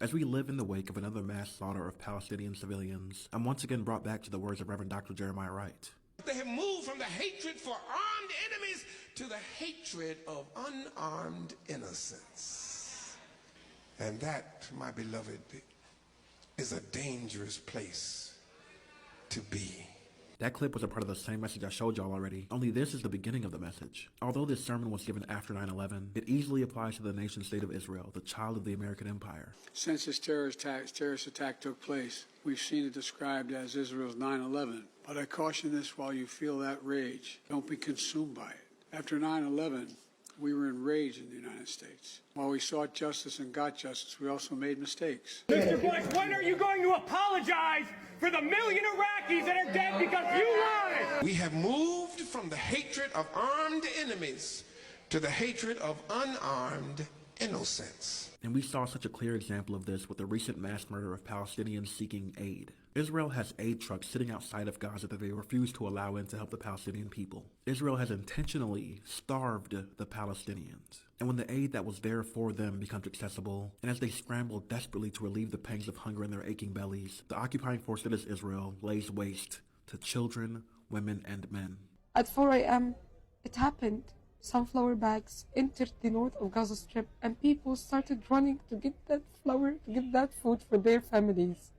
As we live in the wake of another mass slaughter of Palestinian civilians, I'm once again brought back to the words of Reverend Dr. Jeremiah Wright. They have moved from the hatred for armed enemies to the hatred of unarmed innocence. And that, my beloved, is a dangerous place to be. That clip was a part of the same message I showed y'all already, only this is the beginning of the message. Although this sermon was given after 9/11, it easily applies to the nation state of Israel, the child of the American empire. Since this terrorist attack took place, we've seen it described as Israel's 9/11. But I caution this: while you feel that rage, don't be consumed by it. After 9/11, we were enraged in the United States. While we sought justice and got justice, we also made mistakes. Mr. Bush, when are you going to apologize for the million Iraqis that are dead because you lied? We have moved from the hatred of armed enemies to the hatred of unarmed innocence. And we saw such a clear example of this with the recent mass murder of Palestinians seeking aid. Israel has aid trucks sitting outside of Gaza that they refuse to allow in to help the Palestinian people. Israel has intentionally starved the Palestinians. And when the aid that was there for them becomes accessible, and as they scramble desperately to relieve the pangs of hunger in their aching bellies, the occupying force that is Israel lays waste to children, women, and men. At 4 a.m., it happened. Sunflower bags entered the north of Gaza Strip, and people started running to get that flour, to get that food for their families.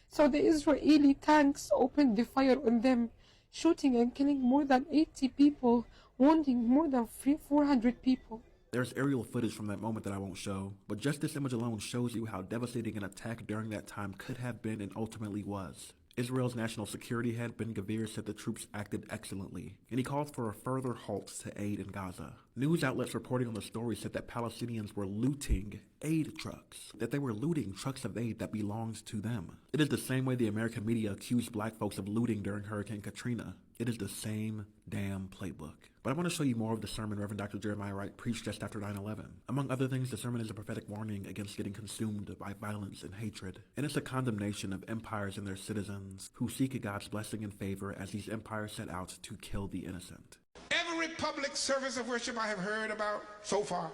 So the Israeli tanks opened the fire on them, shooting and killing more than 80 people, wounding more than 400 people. There's aerial footage from that moment that I won't show, but just this image alone shows you how devastating an attack during that time could have been and ultimately was. Israel's national security head Ben-Gvir said the troops acted excellently, and he called for a further halt to aid in Gaza. News outlets reporting on the story said that Palestinians were looting aid trucks, that they were looting trucks of aid that belonged to them. It is the same way the American media accused black folks of looting during Hurricane Katrina. It is the same damn playbook. But I want to show you more of the sermon Reverend Dr. Jeremiah Wright preached just after 9/11. Among other things, the sermon is a prophetic warning against getting consumed by violence and hatred. And it's a condemnation of empires and their citizens who seek God's blessing and favor as these empires set out to kill the innocent. Every public service of worship I have heard about so far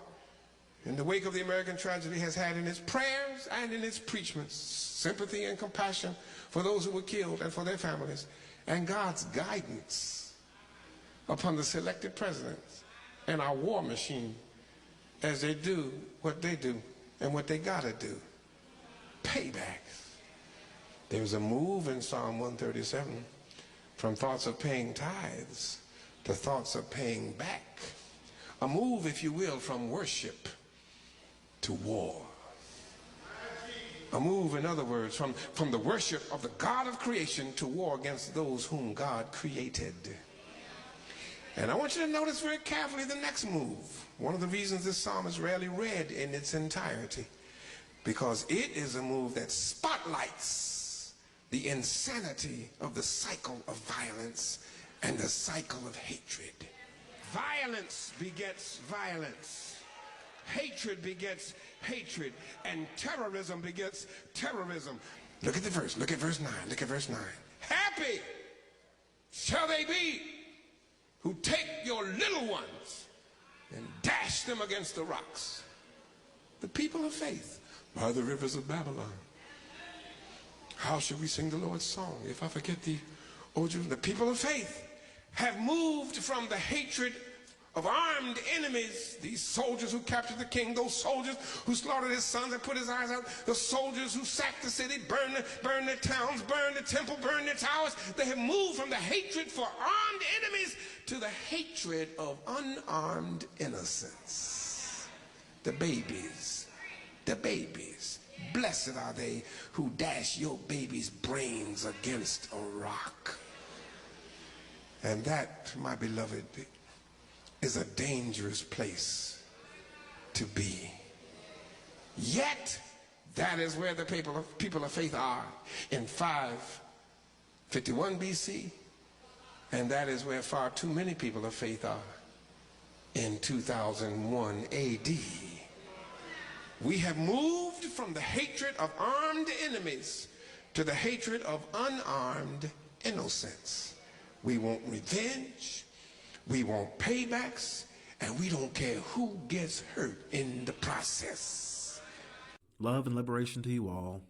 in the wake of the American tragedy has had in its prayers and in its preachments sympathy and compassion for those who were killed and for their families, and God's guidance upon the selected presidents and our war machine as they do what they do and what they gotta do. Payback. There's a move in Psalm 137 from thoughts of paying tithes to thoughts of paying back. A move, if you will, from worship to war. A move, in other words, from the worship of the God of creation to war against those whom God created. And I want you to notice very carefully the next move. One of the reasons this psalm is rarely read in its entirety, because it is a move that spotlights the insanity of the cycle of violence and the cycle of hatred. Violence begets violence. Hatred begets hatred, and terrorism begets terrorism. Look at the verse. Look at verse 9. Look at verse 9. Happy shall they be who take your little ones and dash them against the rocks. The people of faith by the rivers of Babylon. How should we sing the Lord's song if I forget thee, O Jerusalem? The people of faith have moved from the hatred of armed enemies, these soldiers who captured the king, those soldiers who slaughtered his sons and put his eyes out, the soldiers who sacked the city, burned their towns, burned the temple, burned their towers. They have moved from the hatred for armed enemies to the hatred of unarmed innocence. The babies. Blessed are they who dash your baby's brains against a rock. And that, my beloved, is a dangerous place to be. Yet, that is where the people of faith are in 551 BC, and that is where far too many people of faith are in 2001 AD. We have moved from the hatred of armed enemies to the hatred of unarmed innocence. We want revenge, we want paybacks, and we don't care who gets hurt in the process. Love and liberation to you all.